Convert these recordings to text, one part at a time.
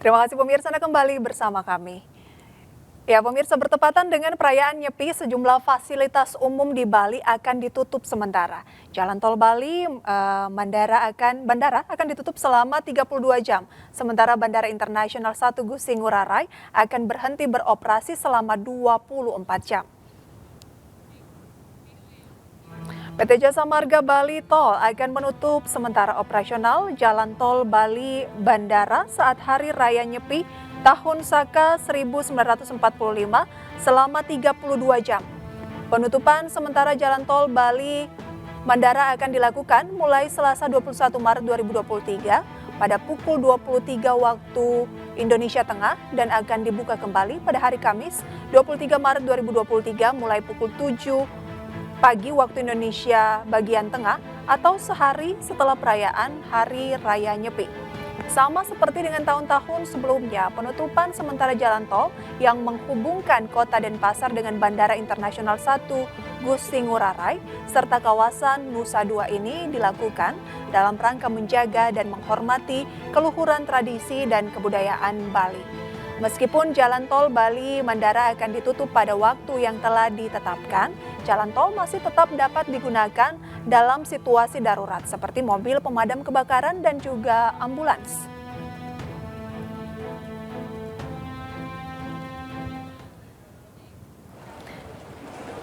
Terima kasih pemirsa, Anda kembali bersama kami. Ya, pemirsa, bertepatan dengan perayaan Nyepi, sejumlah fasilitas umum di Bali akan ditutup sementara. Jalan tol Bali bandara akan ditutup selama 32 jam. Sementara Bandara Internasional 1 Gusti Ngurah Rai akan berhenti beroperasi selama 24 jam. PT Jasa Marga Bali Tol akan menutup sementara operasional Jalan Tol Bali Bandara saat Hari Raya Nyepi Tahun Saka 1945 selama 32 jam. Penutupan sementara Jalan Tol Bali Bandara akan dilakukan mulai Selasa 21 Maret 2023 pada pukul 23 waktu Indonesia Tengah dan akan dibuka kembali pada hari Kamis 23 Maret 2023 mulai pukul 7 pagi waktu Indonesia bagian tengah atau sehari setelah perayaan Hari Raya Nyepi. Sama seperti dengan tahun-tahun sebelumnya, penutupan sementara jalan tol yang menghubungkan kota Denpasar dengan Bandara Internasional 1 Gusti Ngurah Rai serta kawasan Nusa Dua ini dilakukan dalam rangka menjaga dan menghormati keluhuran tradisi dan kebudayaan Bali. Meskipun jalan tol Bali Bandara akan ditutup pada waktu yang telah ditetapkan, jalan tol masih tetap dapat digunakan dalam situasi darurat seperti mobil pemadam kebakaran dan juga ambulans.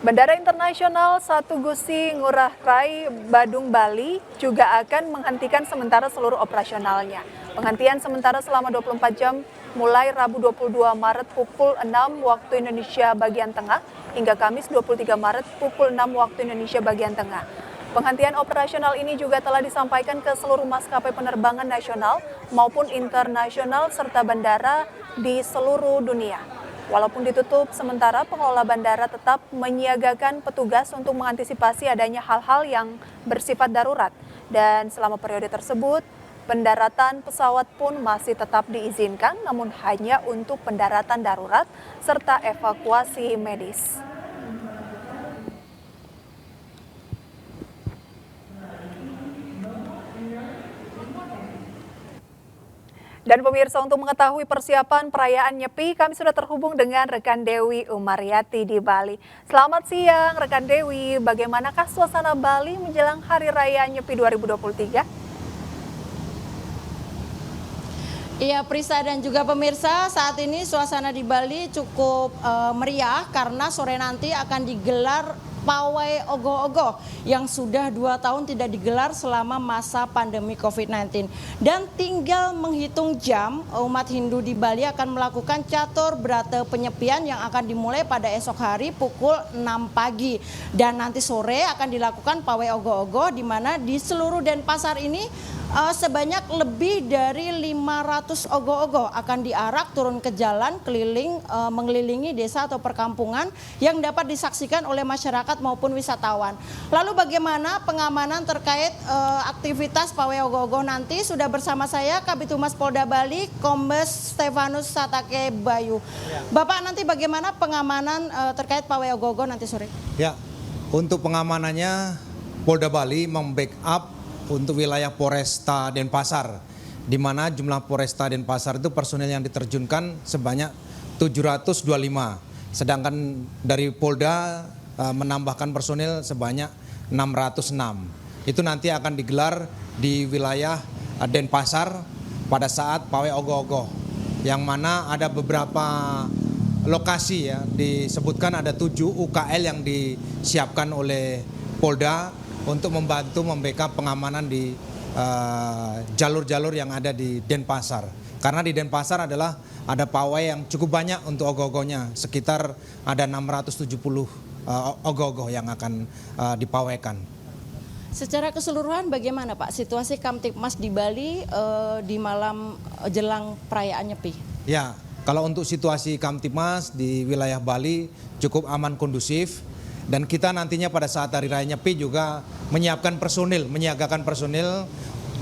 Bandara Internasional 1 Gusti Ngurah Rai Badung Bali juga akan menghentikan sementara seluruh operasionalnya. Penghentian sementara selama 24 jam mulai Rabu 22 Maret pukul 6 waktu Indonesia bagian tengah hingga Kamis 23 Maret pukul 6 waktu Indonesia bagian tengah. Penghentian operasional ini juga telah disampaikan ke seluruh maskapai penerbangan nasional maupun internasional serta bandara di seluruh dunia. Walaupun ditutup sementara, pengelola bandara tetap menyiagakan petugas untuk mengantisipasi adanya hal-hal yang bersifat darurat. Dan selama periode tersebut, pendaratan pesawat pun masih tetap diizinkan, namun hanya untuk pendaratan darurat serta evakuasi medis. Dan pemirsa, untuk mengetahui persiapan perayaan Nyepi, kami sudah terhubung dengan rekan Dewi Umaryati di Bali. Selamat siang rekan Dewi, bagaimanakah suasana Bali menjelang Hari Raya Nyepi 2023? Iya, Prisa dan juga pemirsa, saat ini suasana di Bali cukup meriah karena sore nanti akan digelar Pawai Ogoh-Ogoh yang sudah 2 tahun tidak digelar selama masa pandemi COVID-19. Dan tinggal menghitung jam, umat Hindu di Bali akan melakukan catur berata penyepian yang akan dimulai pada esok hari pukul 6 pagi. Dan nanti sore akan dilakukan Pawai Ogoh-Ogoh di mana di seluruh Denpasar ini sebanyak lebih dari 500 ogoh-ogoh akan diarak turun ke jalan keliling mengelilingi desa atau perkampungan yang dapat disaksikan oleh masyarakat maupun wisatawan. Lalu bagaimana pengamanan terkait aktivitas Pawai Ogoh-Ogoh nanti? Sudah bersama saya Kabid Humas Polda Bali, Kombes Stefanus Satake Bayu. Bapak, nanti bagaimana pengamanan terkait Pawai Ogoh-Ogoh nanti sore? Ya, untuk pengamanannya Polda Bali membackup untuk wilayah Polresta Denpasar, di mana jumlah Polresta Denpasar itu personil yang diterjunkan sebanyak 725, sedangkan dari Polda menambahkan personil sebanyak 606. Itu nanti akan digelar di wilayah Denpasar pada saat Pawai Ogoh-Ogoh, yang mana ada beberapa lokasi ya, disebutkan ada 7 UKL yang disiapkan oleh Polda untuk membantu membackup pengamanan di jalur-jalur yang ada di Denpasar. Karena di Denpasar ada pawai yang cukup banyak untuk ogoh-ogohnya, sekitar ada 670 ogoh-ogoh yang akan dipawaikan. Secara keseluruhan bagaimana Pak situasi Kamtipmas di Bali di malam jelang perayaan Nyepi? Ya, kalau untuk situasi Kamtipmas di wilayah Bali cukup aman kondusif. Dan kita nantinya pada saat Hari Raya Nyepi juga menyiapkan personil, menyiagakan personil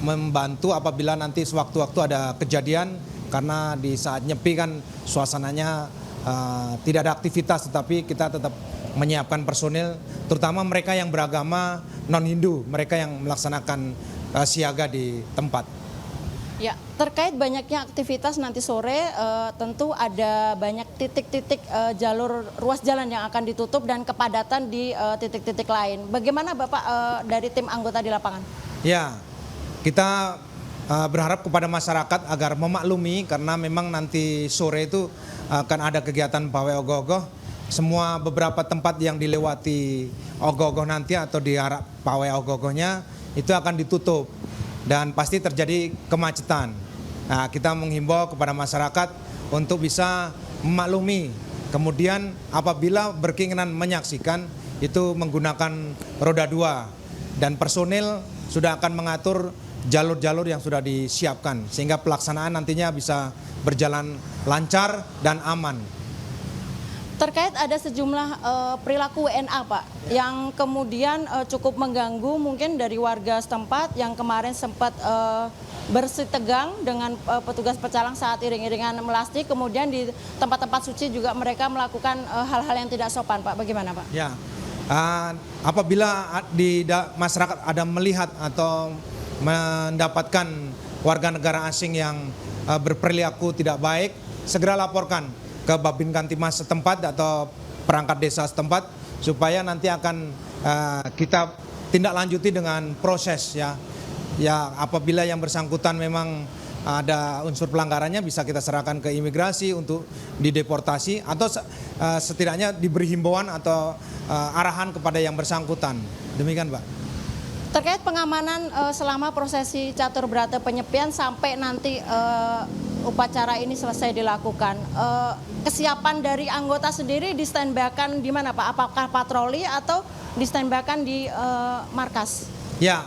membantu apabila nanti sewaktu-waktu ada kejadian, karena di saat Nyepi kan suasananya tidak ada aktivitas, tetapi kita tetap menyiapkan personil, terutama mereka yang beragama non-Hindu, mereka yang melaksanakan siaga di tempat. Ya, terkait banyaknya aktivitas nanti sore, tentu ada banyak titik-titik jalur ruas jalan yang akan ditutup dan kepadatan di titik-titik lain. Bagaimana Bapak dari tim anggota di lapangan? Ya, kita berharap kepada masyarakat agar memaklumi karena memang nanti sore itu akan ada kegiatan pawai ogoh-ogoh. Semua beberapa tempat yang dilewati ogoh-ogoh nanti atau di arah pawai ogoh-ogohnya itu akan ditutup. Dan pasti terjadi kemacetan. Nah, kita menghimbau kepada masyarakat untuk bisa memaklumi. Kemudian apabila berkeinginan menyaksikan itu menggunakan roda 2 dan personil sudah akan mengatur jalur-jalur yang sudah disiapkan sehingga pelaksanaan nantinya bisa berjalan lancar dan aman. Terkait ada sejumlah perilaku WNA Pak, yang kemudian cukup mengganggu mungkin dari warga setempat yang kemarin sempat bersih tegang dengan petugas pecalang saat iring-iringan melasti, kemudian di tempat-tempat suci juga mereka melakukan hal-hal yang tidak sopan Pak, bagaimana Pak? Ya, apabila di masyarakat ada melihat atau mendapatkan warga negara asing yang berperilaku tidak baik, segera laporkan ke Babin Kamtipmas setempat atau perangkat desa setempat supaya nanti akan kita tindak lanjuti dengan proses ya. Ya, apabila yang bersangkutan memang ada unsur pelanggarannya bisa kita serahkan ke imigrasi untuk dideportasi atau setidaknya diberi himbauan atau arahan kepada yang bersangkutan. Demikian, Pak. Terkait pengamanan selama prosesi catur berata penyepian sampai nanti upacara ini selesai dilakukan, kesiapan dari anggota sendiri di standby-kan di mana Pak? Apakah patroli atau di standby-kan di markas? Ya,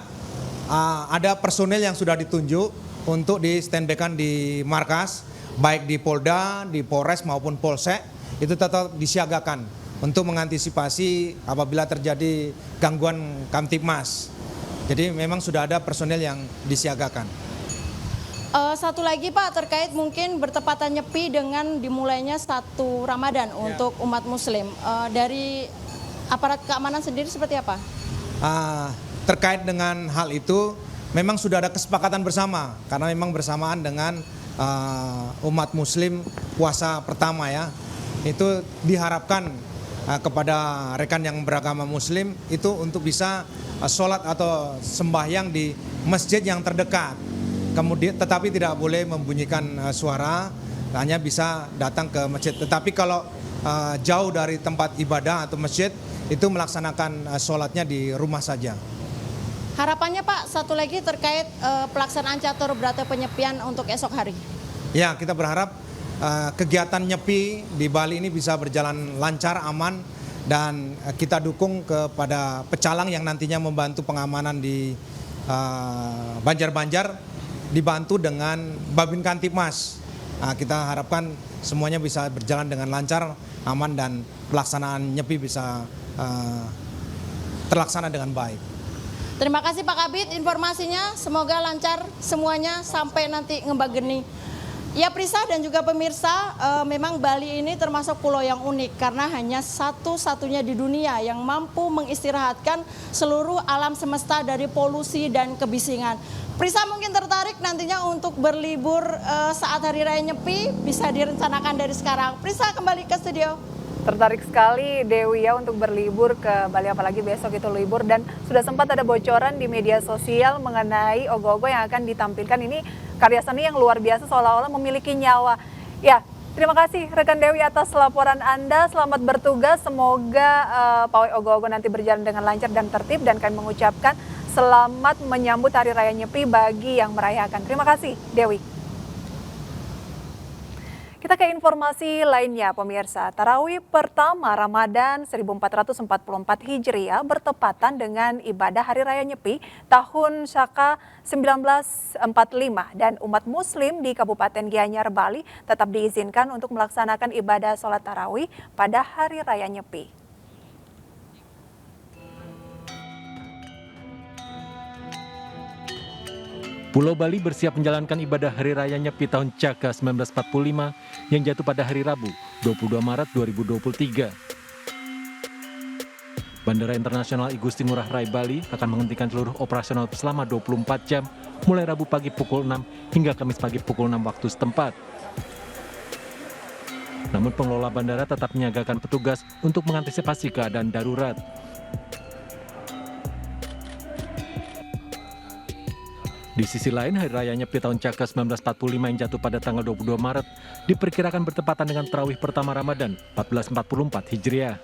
ada personel yang sudah ditunjuk untuk di standby-kan di markas, baik di Polda, di Polres maupun Polsek, itu tetap disiagakan untuk mengantisipasi apabila terjadi gangguan Kamtipmas. Jadi memang sudah ada personel yang disiagakan. Satu lagi Pak, terkait mungkin bertepatan nyepi dengan dimulainya 1 Ramadan untuk umat muslim. Dari aparat keamanan sendiri seperti apa? Terkait dengan hal itu memang sudah ada kesepakatan bersama. Karena memang bersamaan dengan umat muslim puasa pertama ya. Itu diharapkan kepada rekan yang beragama muslim itu untuk bisa sholat atau sembahyang di masjid yang terdekat. Kemudian tetapi tidak boleh membunyikan suara, hanya bisa datang ke masjid. Tetapi kalau jauh dari tempat ibadah atau masjid itu melaksanakan sholatnya di rumah saja. Harapannya Pak, satu lagi terkait pelaksanaan catur berata penyepian untuk esok hari. Ya, kita berharap kegiatan nyepi di Bali ini bisa berjalan lancar, aman, dan kita dukung kepada pecalang yang nantinya membantu pengamanan di Banjar-Banjar, dibantu dengan Babin Kamtipmas. Kita harapkan semuanya bisa berjalan dengan lancar, aman, dan pelaksanaan nyepi bisa terlaksana dengan baik. Terima kasih Pak Kabid informasinya, semoga lancar semuanya sampai nanti ngebageni. Ya Prisa dan juga pemirsa, memang Bali ini termasuk pulau yang unik karena hanya satu-satunya di dunia yang mampu mengistirahatkan seluruh alam semesta dari polusi dan kebisingan. Prisa mungkin tertarik nantinya untuk berlibur saat Hari Raya Nyepi, bisa direncanakan dari sekarang. Prisa kembali ke studio. Tertarik sekali Dewi ya untuk berlibur ke Bali, apalagi besok itu libur, dan sudah sempat ada bocoran di media sosial mengenai ogoh-ogoh yang akan ditampilkan. Ini karya seni yang luar biasa, seolah-olah memiliki nyawa. Ya, terima kasih rekan Dewi atas laporan Anda. Selamat bertugas, semoga pawai ogoh-ogoh nanti berjalan dengan lancar dan tertib, dan kami mengucapkan selamat menyambut Hari Raya Nyepi bagi yang merayakan. Terima kasih Dewi. Kita ke informasi lainnya pemirsa. Tarawih pertama Ramadan 1444 Hijriah bertepatan dengan ibadah Hari Raya Nyepi tahun Saka 1945, dan umat muslim di Kabupaten Gianyar, Bali tetap diizinkan untuk melaksanakan ibadah sholat tarawih pada Hari Raya Nyepi. Pulau Bali bersiap menjalankan ibadah Hari Raya Nyepi tahun Caka 1945 yang jatuh pada hari Rabu, 22 Maret 2023. Bandara Internasional I Gusti Ngurah Rai Bali akan menghentikan seluruh operasional selama 24 jam mulai Rabu pagi pukul 6 hingga Kamis pagi pukul 6 waktu setempat. Namun pengelola bandara tetap menyiagakan petugas untuk mengantisipasi keadaan darurat. Di sisi lain, Hari Raya Nyepi tahun Caka 1945 yang jatuh pada tanggal 22 Maret diperkirakan bertepatan dengan tarawih pertama Ramadan 1444 Hijriah.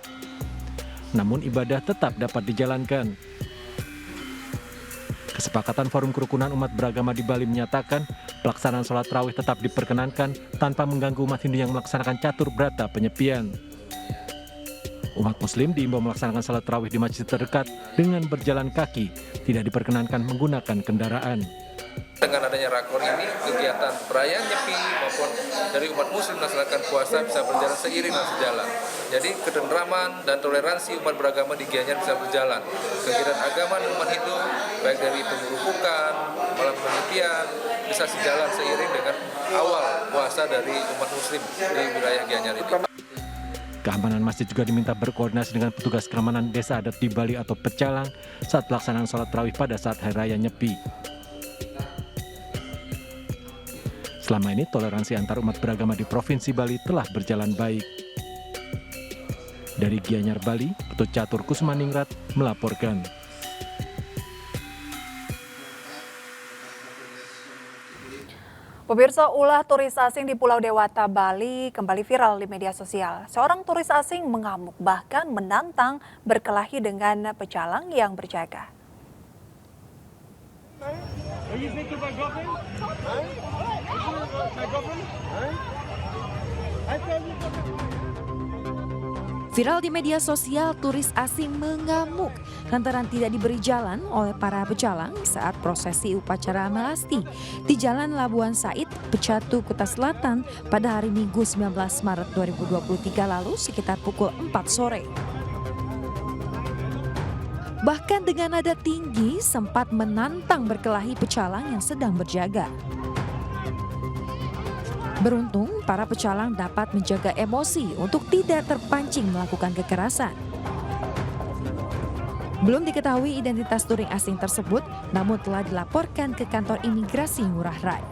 Namun ibadah tetap dapat dijalankan. Kesepakatan Forum Kerukunan Umat Beragama di Bali menyatakan pelaksanaan sholat tarawih tetap diperkenankan tanpa mengganggu umat Hindu yang melaksanakan catur berata penyepian. Umat Muslim diimbau melaksanakan sholat tarawih di masjid terdekat dengan berjalan kaki, tidak diperkenankan menggunakan kendaraan. Dengan adanya rakor ini, kegiatan perayaan Nyepi maupun dari umat Muslim melaksanakan puasa bisa berjalan seiring dan sejalan. Jadi ketentraman dan toleransi umat beragama di Gianyar bisa berjalan. Kegiatan agama dan umat Hindu, baik dari pengerupukan, malam penyepian, bisa sejalan seiring dengan awal puasa dari umat Muslim di wilayah Gianyar ini. Keamanan masjid juga diminta berkoordinasi dengan petugas keamanan desa adat di Bali atau pecalang saat pelaksanaan sholat tarawih pada saat Hari Raya Nyepi. Selama ini toleransi antar umat beragama di Provinsi Bali telah berjalan baik. Dari Gianyar, Bali, Ketut Catur Kusmaningrat melaporkan. Pemirsa, ulah turis asing di Pulau Dewata, Bali kembali viral di media sosial. Seorang turis asing mengamuk bahkan menantang berkelahi dengan pecalang yang berjaga. Viral di media sosial, turis asing mengamuk lantaran tidak diberi jalan oleh para pecalang saat prosesi upacara melasti di Jalan Labuan Said, Pecatu, Kuta Selatan pada hari Minggu 19 Maret 2023 lalu sekitar pukul 4 sore. Bahkan dengan nada tinggi sempat menantang berkelahi pecalang yang sedang berjaga. Beruntung, para pecalang dapat menjaga emosi untuk tidak terpancing melakukan kekerasan. Belum diketahui identitas touring asing tersebut, namun telah dilaporkan ke kantor imigrasi Ngurah Rai.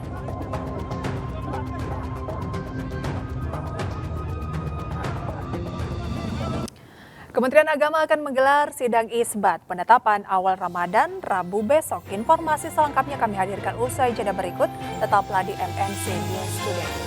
Kementerian Agama akan menggelar sidang isbat penetapan awal Ramadan Rabu besok. Informasi selengkapnya kami hadirkan usai jeda berikut. Tetaplah di MNC News Today.